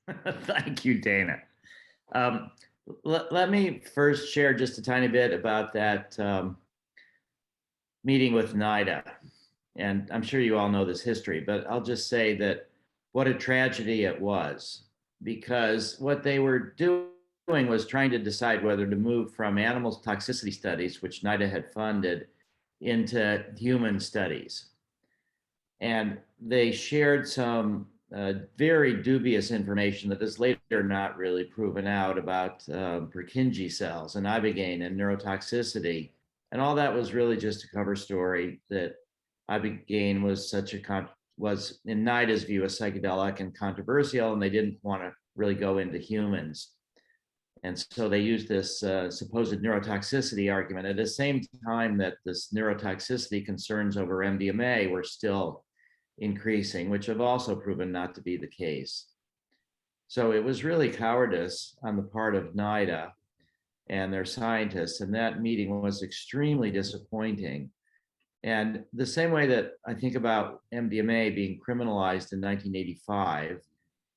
Thank you, Dana. Um, let me first share just a tiny bit about that meeting with Nida. And I'm sure you all know this history, but I'll just say that what a tragedy it was, because what they were doing was trying to decide whether to move from animal toxicity studies, which Nida had funded, into human studies. And they shared some very dubious information that is later not really proven out about Purkinje cells and Ibogaine and neurotoxicity. And all that was really just a cover story that Ibogaine was was in Nida's view a psychedelic and controversial, and they didn't want to really go into humans. And so they used this supposed neurotoxicity argument at the same time that this neurotoxicity concerns over MDMA were still increasing, which have also proven not to be the case. So it was really cowardice on the part of Nida and their scientists, and that meeting was extremely disappointing. And the same way that I think about MDMA being criminalized in 1985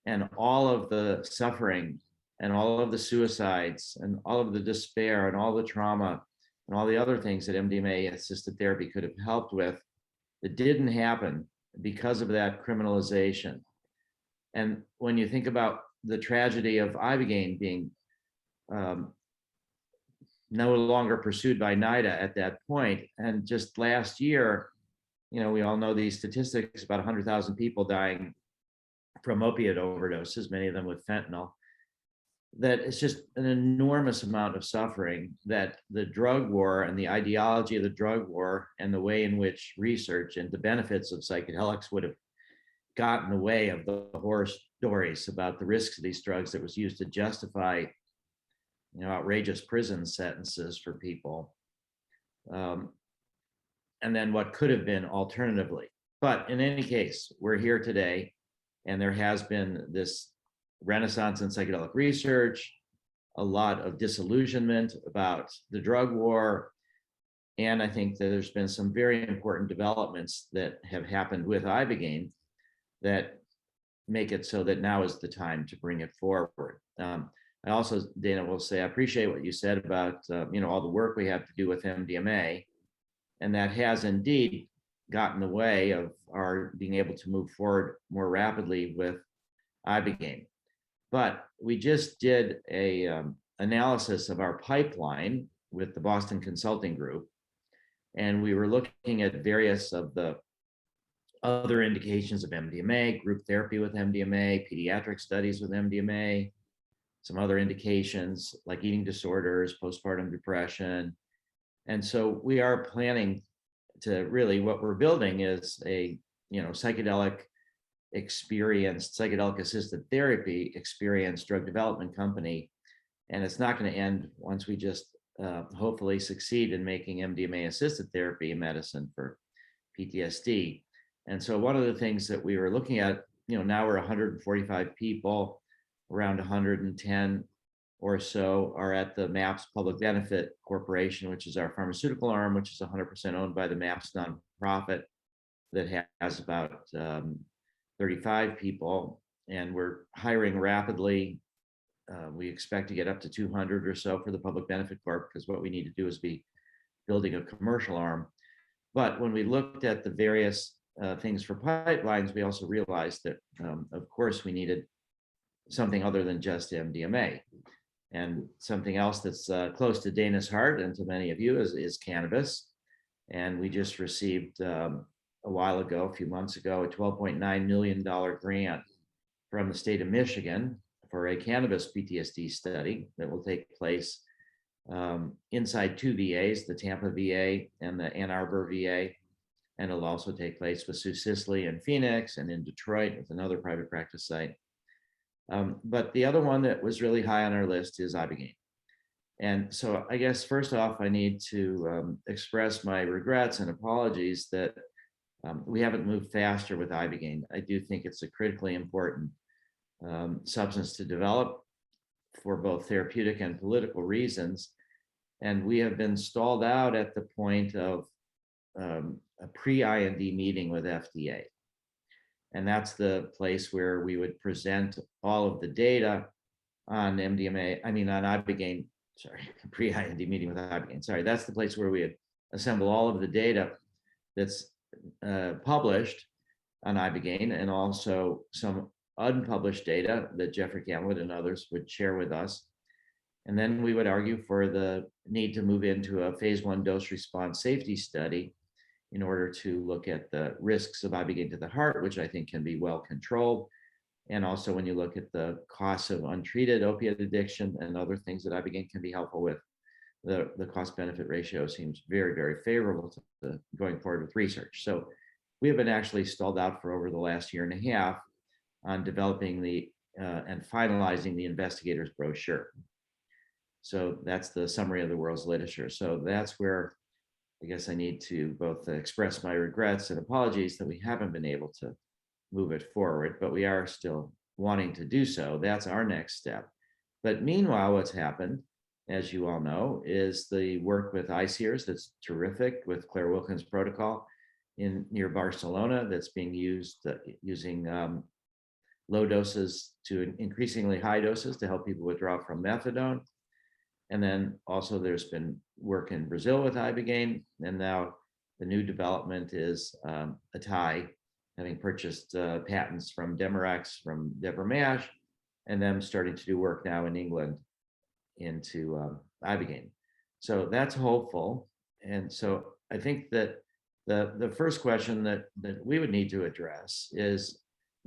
and all of the suffering and all of the suicides and all of the despair and all the trauma and all the other things that MDMA assisted therapy could have helped with, that didn't happen because of that criminalization. And when you think about the tragedy of Ibogaine being no longer pursued by Nida at that point, and just last year, we all know these statistics about 100,000 people dying from opiate overdoses, many of them with fentanyl, that it's just an enormous amount of suffering that the drug war and the ideology of the drug war and the way in which research and the benefits of psychedelics would have gotten in the way of the horror stories about the risks of these drugs that was used to justify outrageous prison sentences for people. And then what could have been alternatively. But in any case, we're here today, and there has been this renaissance in psychedelic research, a lot of disillusionment about the drug war. And I think that there's been some very important developments that have happened with Ibogaine that make it so that now is the time to bring it forward. I also, Dana, will say, I appreciate what you said about, all the work we have to do with MDMA. And that has indeed gotten in the way of our being able to move forward more rapidly with Ibogaine. But we just did a analysis of our pipeline with the Boston Consulting Group, and we were looking at various of the other indications of MDMA, group therapy with MDMA, pediatric studies with MDMA, some other indications like eating disorders, postpartum depression. And so we are planning to really, what we're building is a psychedelic assisted therapy experienced drug development company. And it's not going to end once we just hopefully succeed in making MDMA assisted therapy a medicine for PTSD. And so one of the things that we were looking at, now we're 145 people, around 110 or so are at the MAPS Public Benefit Corporation, which is our pharmaceutical arm, which is 100% owned by the MAPS nonprofit that has about 35 people, and we're hiring rapidly. We expect to get up to 200 or so for the Public Benefit Corp, because what we need to do is be building a commercial arm. But when we looked at the various things for pipelines, we also realized that, of course, we needed something other than just MDMA. And something else that's close to Dana's heart and to many of you is cannabis. And we just received a while ago, a few months ago, a $12.9 million grant from the state of Michigan for a cannabis PTSD study that will take place inside two VAs, the Tampa VA and the Ann Arbor VA. And it'll also take place with Sioux Cicely and Phoenix and in Detroit with another private practice site. But the other one that was really high on our list is Ibogaine. And so I guess first off, I need to express my regrets and apologies that we haven't moved faster with Ibogaine. I do think it's a critically important substance to develop for both therapeutic and political reasons. And we have been stalled out at the point of a pre-IND meeting with FDA. And that's the place where we would present all of the data on MDMA, on Ibogaine, sorry, pre-IND meeting with Ibogaine. Sorry, that's the place where we would assemble all of the data that's published on Ibogaine, and also some unpublished data that Jeffrey Campbell and others would share with us. And then we would argue for the need to move into a phase 1 dose response safety study in order to look at the risks of Ibogaine to the heart, which I think can be well controlled. And also when you look at the costs of untreated opiate addiction and other things that Ibogaine can be helpful with, the cost benefit ratio seems very, very favorable to going forward with research. So we have been actually stalled out for over the last year and a half on developing and finalizing the investigator's brochure. So that's the summary of the world's literature. So that's where I guess I need to both express my regrets and apologies that we haven't been able to move it forward, but we are still wanting to do so. That's our next step. But meanwhile, what's happened, as you all know, is the work with ICERs that's terrific with Claire Wilkins' protocol near Barcelona that's being used using low doses to increasingly high doses to help people withdraw from methadone. And then also there's been work in Brazil with Ibogaine, and now the new development is Atai, having purchased patents from Demorex, from Deborah Mash, and them starting to do work now in England into Ibogaine. So that's hopeful. And so I think that the first question that we would need to address is,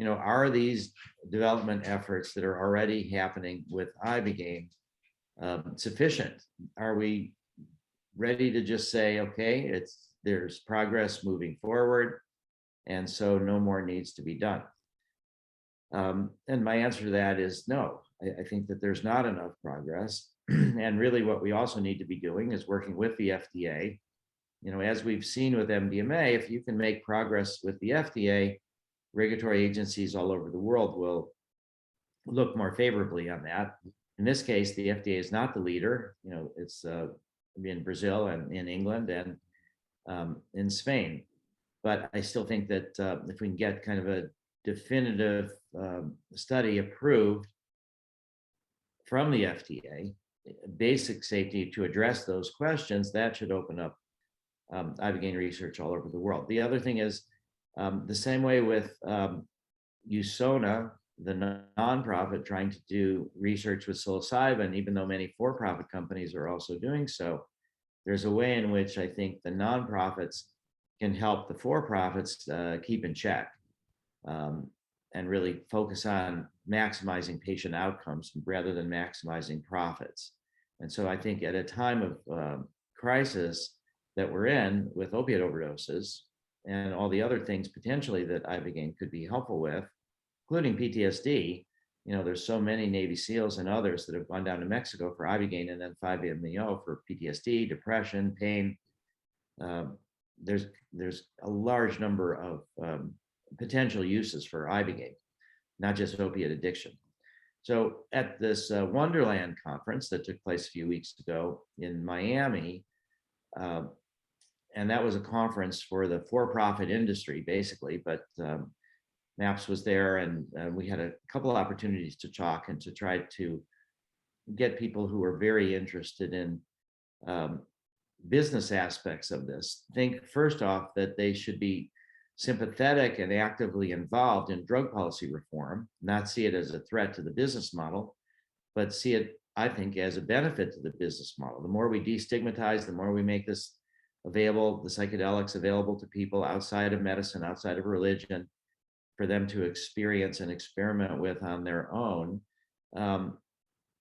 are these development efforts that are already happening with Ibogaine sufficient? Are we ready to just say, okay, there's progress moving forward, and so no more needs to be done? And my answer to that is no. I think that there's not enough progress. And really what we also need to be doing is working with the FDA. As we've seen with MDMA, if you can make progress with the FDA, regulatory agencies all over the world will look more favorably on that. In this case, the FDA is not the leader. It's in Brazil and in England and in Spain. But I still think that if we can get kind of a definitive study approved from the FDA, basic safety to address those questions, that should open up Ibogaine research all over the world. The other thing is the same way with USONA, the nonprofit trying to do research with psilocybin, even though many for-profit companies are also doing so, there's a way in which I think the nonprofits can help the for-profits keep in check and really focus on maximizing patient outcomes rather than maximizing profits. And so I think at a time of crisis that we're in with opiate overdoses and all the other things potentially that Ibogaine could be helpful with, including PTSD, there's so many Navy SEALs and others that have gone down to Mexico for Ibogaine and then 5-MeO for PTSD, depression, pain. There's a large number of potential uses for Ibogaine, not just opiate addiction. So at this Wonderland conference that took place a few weeks ago in Miami, and that was a conference for the for-profit industry, basically, but MAPS was there, and we had a couple of opportunities to talk and to try to get people who are very interested in business aspects of this. Think first off that they should be sympathetic and actively involved in drug policy reform, not see it as a threat to the business model, but see it, I think, as a benefit to the business model. The more we destigmatize, the more we make this available, the psychedelics available to people outside of medicine, outside of religion, for them to experience and experiment with on their own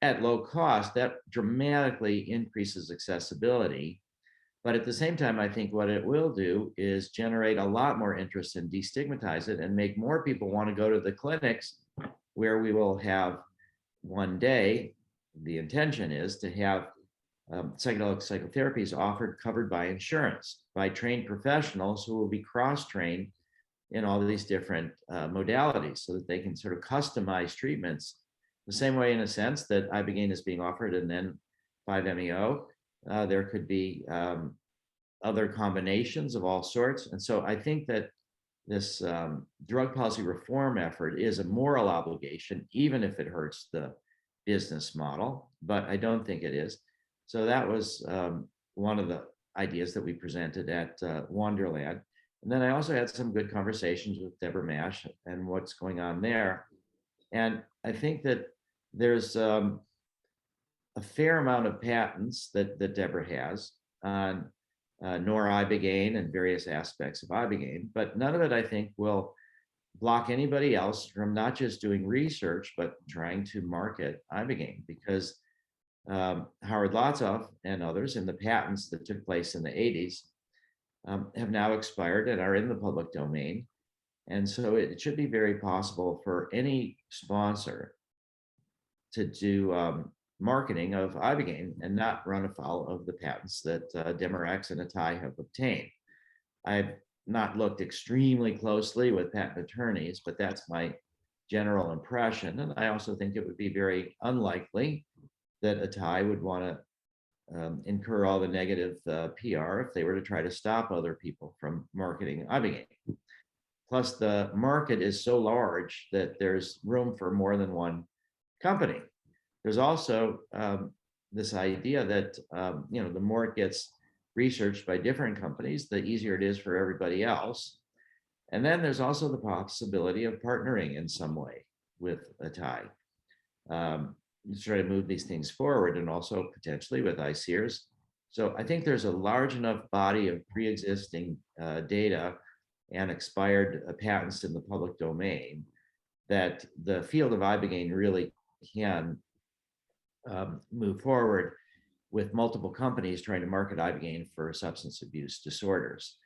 at low cost, that dramatically increases accessibility. But at the same time, I think what it will do is generate a lot more interest and destigmatize it and make more people want to go to the clinics where we will have one day, the intention is to have psychedelic psychotherapies offered, covered by insurance, by trained professionals who will be cross-trained in all of these different modalities so that they can sort of customize treatments the same way, in a sense, that Ibogaine is being offered and then 5-MeO. There could be other combinations of all sorts. And so I think that this drug policy reform effort is a moral obligation, even if it hurts the business model, but I don't think it is. So that was one of the ideas that we presented at Wonderland. And then I also had some good conversations with Deborah Mash and what's going on there. And I think that there's a fair amount of patents that Deborah has on Ibogaine and various aspects of Ibogaine, but none of it, I think, will block anybody else from not just doing research, but trying to market Ibogaine, because Howard Lotzoff and others in the patents that took place in the 80s have now expired and are in the public domain. And so it should be very possible for any sponsor to do marketing of Ibogaine and not run afoul of the patents that Demorex and Atai have obtained. I've not looked extremely closely with patent attorneys, but that's my general impression. And I also think it would be very unlikely that Atai would want to incur all the negative PR if they were to try to stop other people from marketing Ibogaine. Plus, the market is so large that there's room for more than one company. There's also this idea that the more it gets researched by different companies, the easier it is for everybody else. And then there's also the possibility of partnering in some way with Atai to try to move these things forward, and also potentially with ICEERs. So I think there's a large enough body of pre-existing data and expired patents in the public domain that the field of Ibogaine really can move forward with multiple companies trying to market Ibogaine for substance abuse disorders.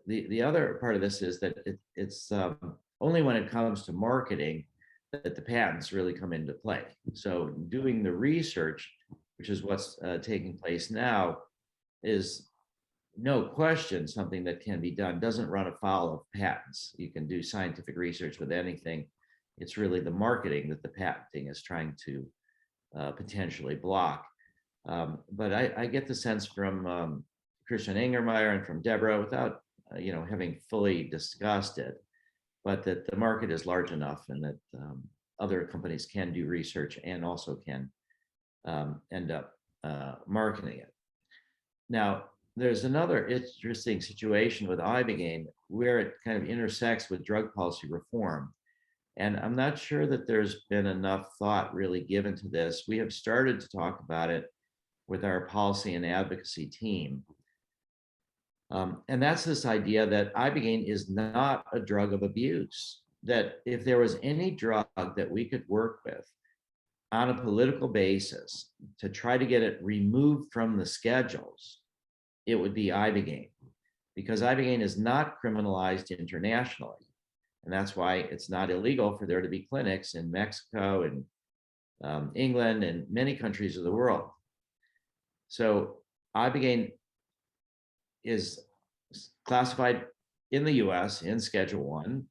The other part of this is that it's only when it comes to marketing that the patents really come into play. So doing the research, which is what's taking place now, is no question something that can be done, doesn't run afoul of patents. You can do scientific research with anything. It's really the marketing that the patenting is trying to potentially block. But I get the sense from Christian Engermeyer and from Deborah, without having fully discussed it, but that the market is large enough and that other companies can do research and also can end up marketing it. Now, there's another interesting situation with Ibogaine where it kind of intersects with drug policy reform. And I'm not sure that there's been enough thought really given to this. We have started to talk about it with our policy and advocacy team. And that's this idea that Ibogaine is not a drug of abuse, that if there was any drug that we could work with on a political basis to try to get it removed from the schedules, it would be Ibogaine, because Ibogaine is not criminalized internationally. And that's why it's not illegal for there to be clinics in Mexico and England and many countries of the world. So Ibogaine is classified in the US in Schedule 1,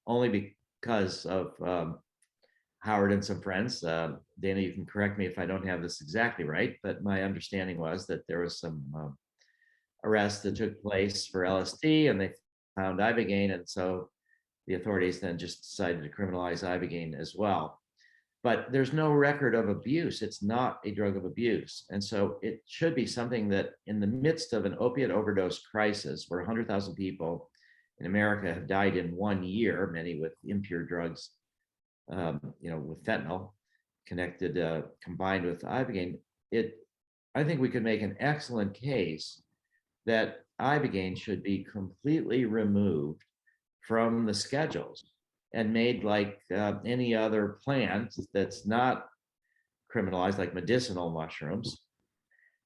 only because of Howard and some friends. Dana, you can correct me if I don't have this exactly right, but my understanding was that there was some arrests that took place for LSD and they found Ibogaine, and so the authorities then just decided to criminalize Ibogaine as well. But there's no record of abuse. It's not a drug of abuse. And so it should be something that in the midst of an opiate overdose crisis where 100,000 people in America have died in 1 year, many with impure drugs, with fentanyl connected, combined with Ibogaine, I think we could make an excellent case that Ibogaine should be completely removed from the schedules and made like any other plant that's not criminalized, like medicinal mushrooms.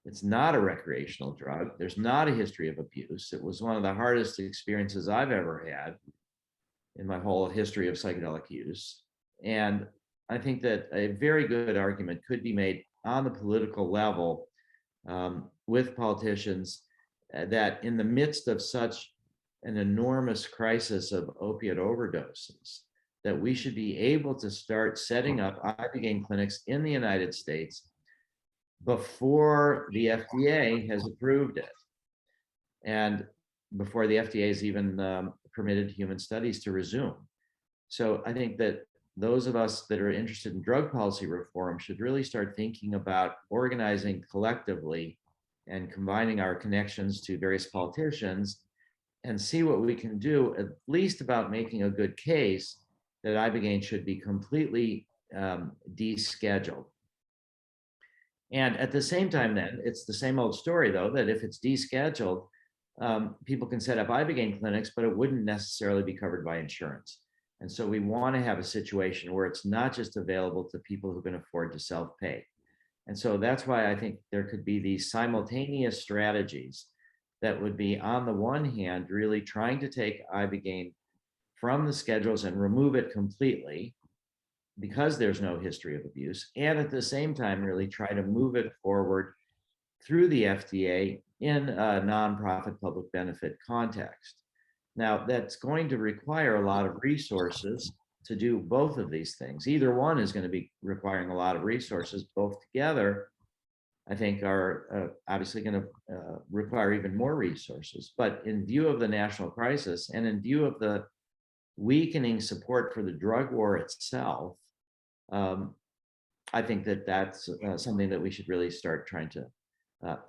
It's not a recreational drug. There's not a history of abuse. It was one of the hardest experiences I've ever had in my whole history of psychedelic use. And I think that a very good argument could be made on the political level with politicians that in the midst of such an enormous crisis of opiate overdoses, that we should be able to start setting up Ibogaine clinics in the United States before the FDA has approved it. And before the FDA has even permitted human studies to resume. So I think that those of us that are interested in drug policy reform should really start thinking about organizing collectively and combining our connections to various politicians and see what we can do, at least about making a good case that Ibogaine should be completely descheduled. And at the same time, then, it's the same old story, though, that if it's descheduled, people can set up Ibogaine clinics, but it wouldn't necessarily be covered by insurance. And so we want to have a situation where it's not just available to people who can afford to self-pay. And so that's why I think there could be these simultaneous strategies that would be, on the one hand, really trying to take Ibogaine from the schedules and remove it completely because there's no history of abuse, and at the same time really try to move it forward through the FDA in a nonprofit public benefit context. Now, that's going to require a lot of resources to do both of these things. Either one is going to be requiring a lot of resources. Both together, I think, are obviously going to require even more resources. But in view of the national crisis and in view of the weakening support for the drug war itself, I think that that's something that we should really start trying to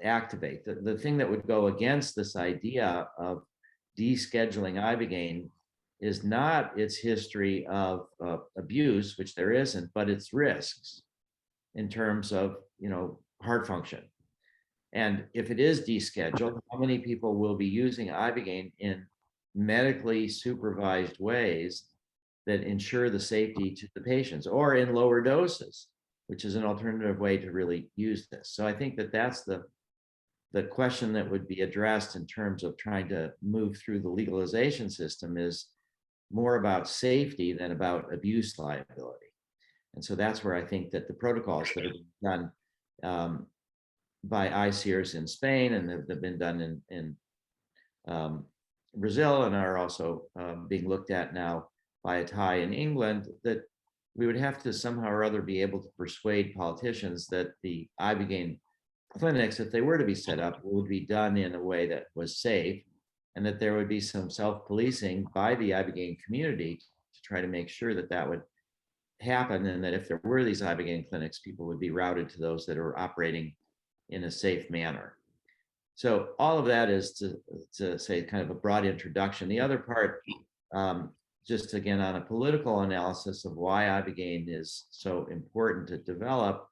activate. The thing that would go against this idea of descheduling Ibogaine is not its history of abuse, which there isn't, but its risks in terms of, heart function. And if it is descheduled, how many people will be using Ibogaine in medically supervised ways that ensure the safety to the patients, or in lower doses, which is an alternative way to really use this. So I think that that's the question that would be addressed in terms of trying to move through the legalization system, is more about safety than about abuse liability. And so that's where I think that the protocols that are done by ICERs in Spain, and have been done in Brazil, and are also being looked at now by a Thai in England, that we would have to somehow or other be able to persuade politicians that the Ibogaine clinics, if they were to be set up, would be done in a way that was safe, and that there would be some self-policing by the Ibogaine community to try to make sure that that would happen, and that if there were these Ibogaine clinics, people would be routed to those that are operating in a safe manner. So all of that is to say kind of a broad introduction. The other part, just again on a political analysis of why Ibogaine is so important to develop,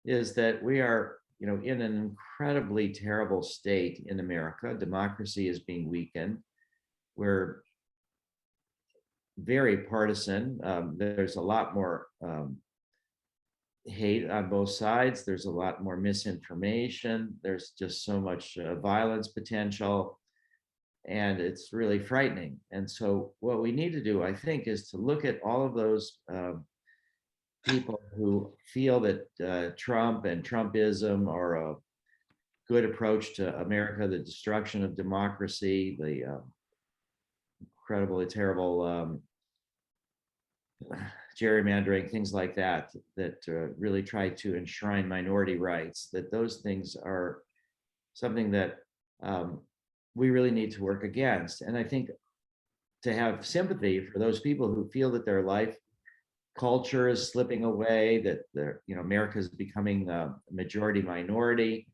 is that we are, in an incredibly terrible state in America. Democracy is being weakened. We're very partisan. There's a lot more hate on both sides. There's a lot more misinformation. There's just so much violence potential. And it's really frightening. And so what we need to do, I think, is to look at all of those people who feel that Trump and Trumpism are a good approach to America, the destruction of democracy, the incredibly terrible gerrymandering, things like that, that really try to enshrine minority rights, that those things are something that we really need to work against. And I think to have sympathy for those people who feel that their life culture is slipping away, that America is becoming a majority minority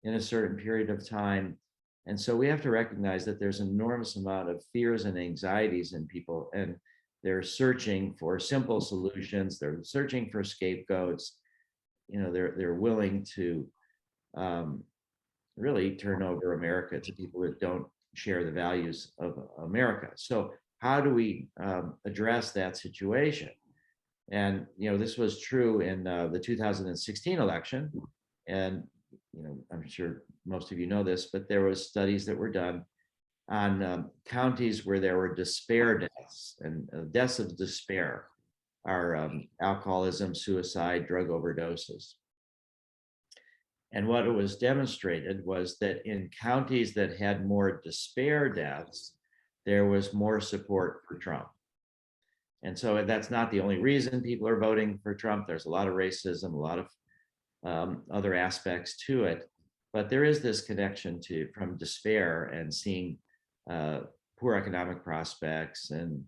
in a certain period of time. And so we have to recognize that there's an enormous amount of fears and anxieties in people, and they're searching for simple solutions. They're searching for scapegoats. They're willing to really turn over America to people that don't share the values of America. So how do we address that situation? And this was true in the 2016 election, and I'm sure most of you know this, but there was studies that were done on counties where there were despair deaths, and deaths of despair are alcoholism, suicide, drug overdoses. And what it was demonstrated was that in counties that had more despair deaths, there was more support for Trump. And so that's not the only reason people are voting for Trump. There's a lot of racism, a lot of other aspects to it. But there is this connection from despair and seeing poor economic prospects and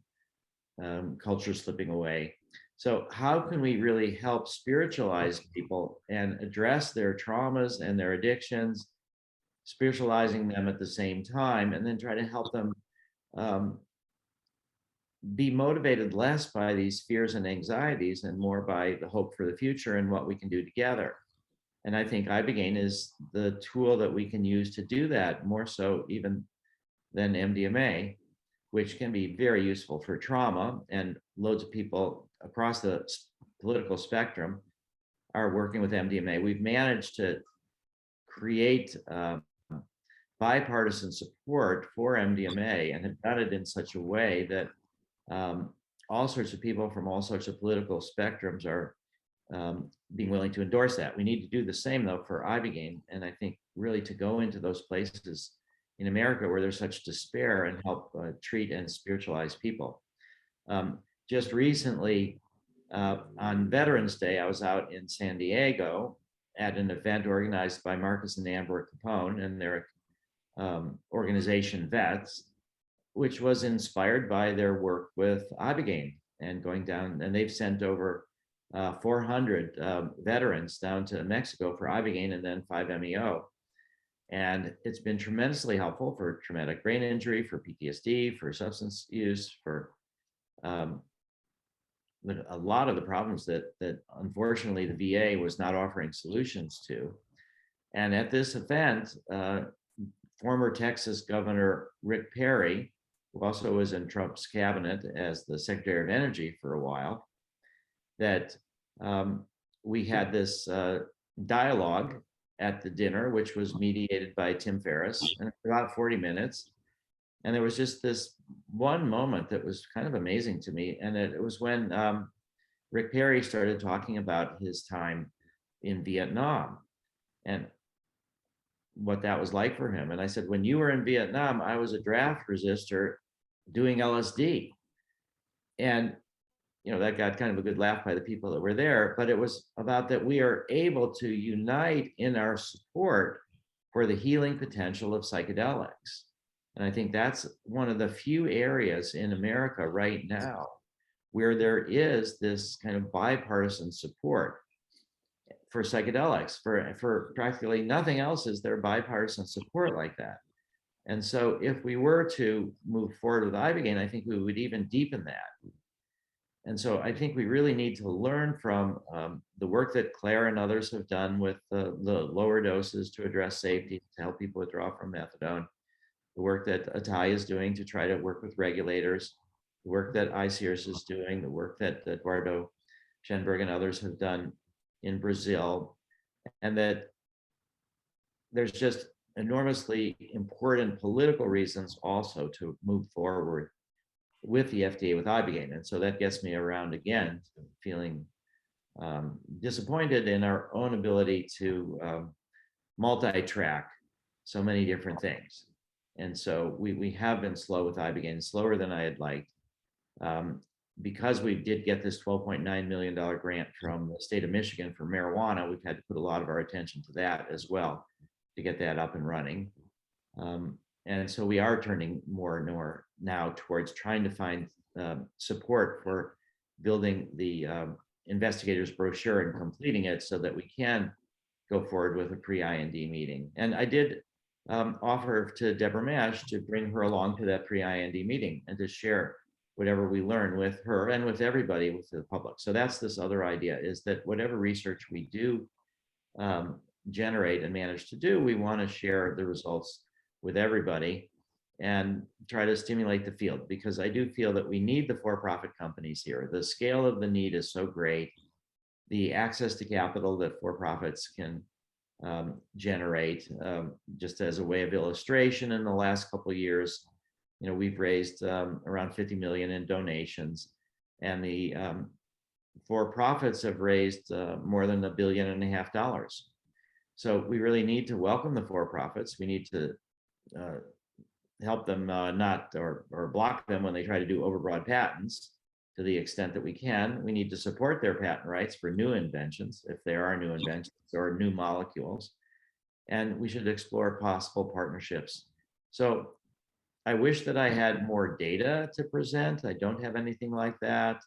culture slipping away. So how can we really help spiritualize people and address their traumas and their addictions, spiritualizing them at the same time, and then try to help them um, be motivated less by these fears and anxieties and more by the hope for the future and what we can do together. And I think Ibogaine is the tool that we can use to do that, more so even than MDMA, which can be very useful for trauma. And loads of people across the political spectrum are working with MDMA. We've managed to create bipartisan support for MDMA and have done it in such a way that all sorts of people from all sorts of political spectrums are being willing to endorse that. We need to do the same though for Ibogaine, and I think really to go into those places in America where there's such despair and help treat and spiritualize people. Just recently on Veterans Day, I was out in San Diego at an event organized by Marcus and Amber Capone and their organization Vets, which was inspired by their work with Ibogaine and going down, and they've sent over 400 veterans down to Mexico for Ibogaine and then 5-MeO. And it's been tremendously helpful for traumatic brain injury, for PTSD, for substance use, for a lot of the problems that unfortunately the VA was not offering solutions to. And at this event, former Texas Governor Rick Perry, who also was in Trump's cabinet as the Secretary of Energy for a while, that we had this dialogue at the dinner, which was mediated by Tim Ferriss, and about 40 minutes. And there was just this one moment that was kind of amazing to me. And it was when Rick Perry started talking about his time in Vietnam and what that was like for him. And I said, when you were in Vietnam, I was a draft resistor doing LSD. And that got kind of a good laugh by the people that were there, but it was about that we are able to unite in our support for the healing potential of psychedelics. And I think that's one of the few areas in America right now where there is this kind of bipartisan support for psychedelics. For practically nothing else is there bipartisan support like that. And so if we were to move forward with Ibogaine, I think we would even deepen that. And so I think we really need to learn from the work that Claire and others have done with the lower doses to address safety, to help people withdraw from methadone, the work that Atai is doing to try to work with regulators, the work that ICERS is doing, the work that Eduardo Schenberg and others have done in Brazil, and that there's just enormously important political reasons also to move forward with the FDA with Ibogaine. And so that gets me around again to feeling disappointed in our own ability to multi-track so many different things. And so we have been slow with Ibogaine, slower than I had liked. Because we did get this $12.9 million grant from the state of Michigan for marijuana, we've had to put a lot of our attention to that as well to get that up and running. And so we are turning more and more now towards trying to find support for building the investigator's brochure and completing it so that we can go forward with a pre-IND meeting. And I did offer to Deborah Mash to bring her along to that pre-IND meeting and to share whatever we learn with her and with everybody, with the public. So that's this other idea, is that whatever research we do generate and manage to do, we want to share the results with everybody and try to stimulate the field, because I do feel that we need the for-profit companies here. The scale of the need is so great. The access to capital that for-profits can generate, just as a way of illustration, in the last couple of years, we've raised around 50 million in donations, and the for-profits have raised more than $1.5 billion. So we really need to welcome the for-profits. We need to help them not or block them when they try to do overbroad patents to the extent that we can. We need to support their patent rights for new inventions, if there are new inventions or new molecules. And we should explore possible partnerships. So I wish that I had more data to present. I don't have anything like that.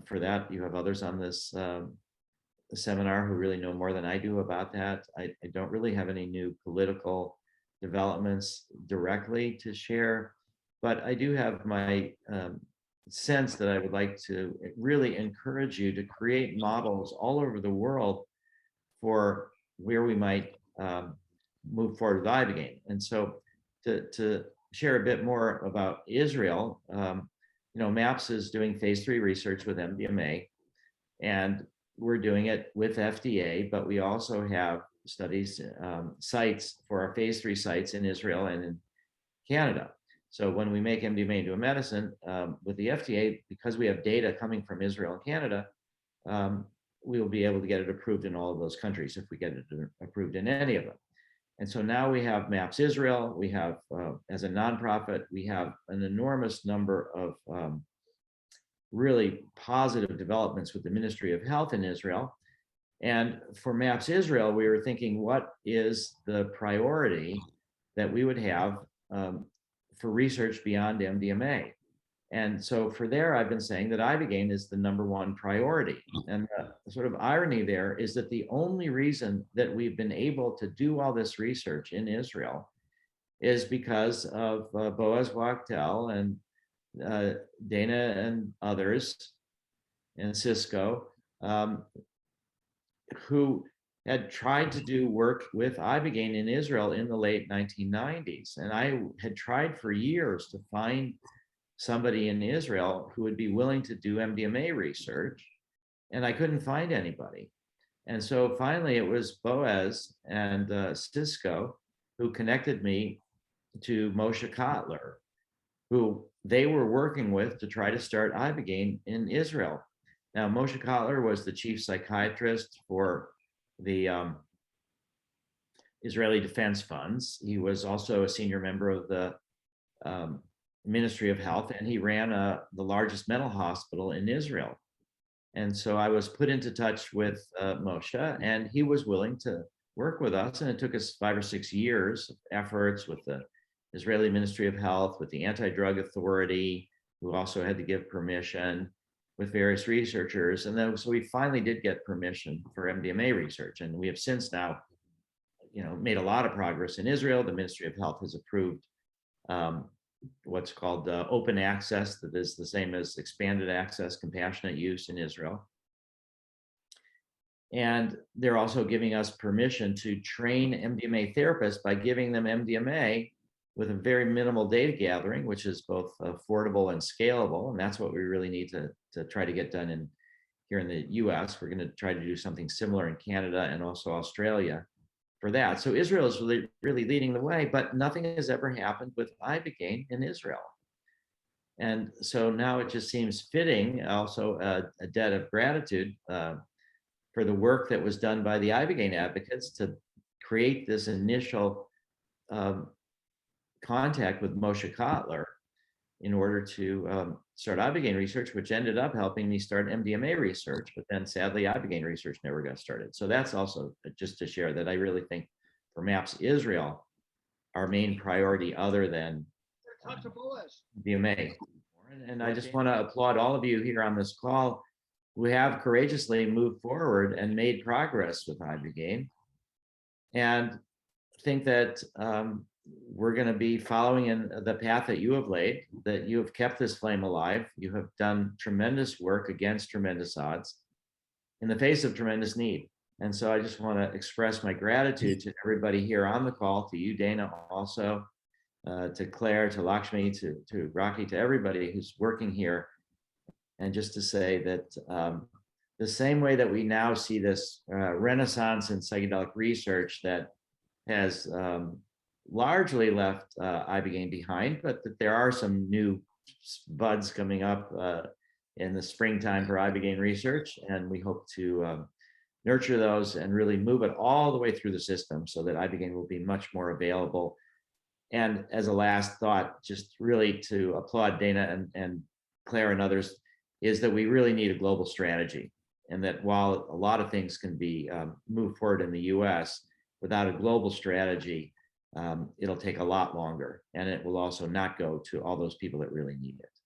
For that, you have others on this seminar who really know more than I do about that. I don't really have any new political developments directly to share, but I do have my sense that I would like to really encourage you to create models all over the world for where we might move forward with Ibogaine. And so to share a bit more about Israel, MAPS is doing phase 3 research with MDMA, and we're doing it with FDA, but we also have studies, sites for our phase 3 sites in Israel and in Canada. So when we make MDMA into a medicine with the FDA, because we have data coming from Israel and Canada, we will be able to get it approved in all of those countries if we get it approved in any of them. And so now we have MAPS Israel, we have, as a nonprofit, we have an enormous number of really positive developments with the Ministry of Health in Israel. And for MAPS Israel, we were thinking, what is the priority that we would have for research beyond MDMA? And so for there, I've been saying that Ibogaine is the #1 priority. And the sort of irony there is that the only reason that we've been able to do all this research in Israel is because of Boaz Wachtel and Dana and others, and Cisco, who had tried to do work with Ibogaine in Israel in the late 1990s. And I had tried for years to find somebody in Israel who would be willing to do MDMA research, and I couldn't find anybody. And so finally it was Boaz and Cisco who connected me to Moshe Kotler, who they were working with to try to start Ibogaine in Israel. Now, Moshe Kotler was the chief psychiatrist for the Israeli Defense Funds. He was also a senior member of the Ministry of Health, and he ran the largest mental hospital in Israel. And so I was put into touch with Moshe, and he was willing to work with us. And it took us 5 or 6 years of efforts with the Israeli Ministry of Health, with the Anti-Drug Authority, who also had to give permission, with various researchers. And then, so we finally did get permission for MDMA research. And we have since now, made a lot of progress in Israel. The Ministry of Health has approved what's called open access, that is the same as expanded access, compassionate use in Israel. And they're also giving us permission to train MDMA therapists by giving them MDMA with a very minimal data gathering, which is both affordable and scalable. And that's what we really need to try to get done here in the US. We're going to try to do something similar in Canada and also Australia for that. So Israel is really leading the way, but nothing has ever happened with Ibogaine in Israel. And so now it just seems fitting, also a debt of gratitude for the work that was done by the Ibogaine advocates to create this initial contact with Moshe Kotler in order to start Ibogaine research, which ended up helping me start MDMA research, but then sadly Ibogaine research never got started. So that's also just to share that I really think for MAPS Israel, our main priority other than MDMA. And I just want to applaud all of you here on this call who have courageously moved forward and made progress with Ibogaine, and think that we're going to be following in the path that you have laid, that you have kept this flame alive. You have done tremendous work against tremendous odds in the face of tremendous need. And so I just want to express my gratitude to everybody here on the call, to you, Dana, also, to Claire, to Lakshmi, to Rocky, to everybody who's working here. And just to say that the same way that we now see this renaissance in psychedelic research that has largely left Ibogaine behind, but that there are some new buds coming up in the springtime for Ibogaine research, and we hope to nurture those and really move it all the way through the system so that Ibogaine will be much more available. And as a last thought, just really to applaud Dana and Claire and others, is that we really need a global strategy, and that while a lot of things can be moved forward in the US, without a global strategy, it'll take a lot longer, and it will also not go to all those people that really need it.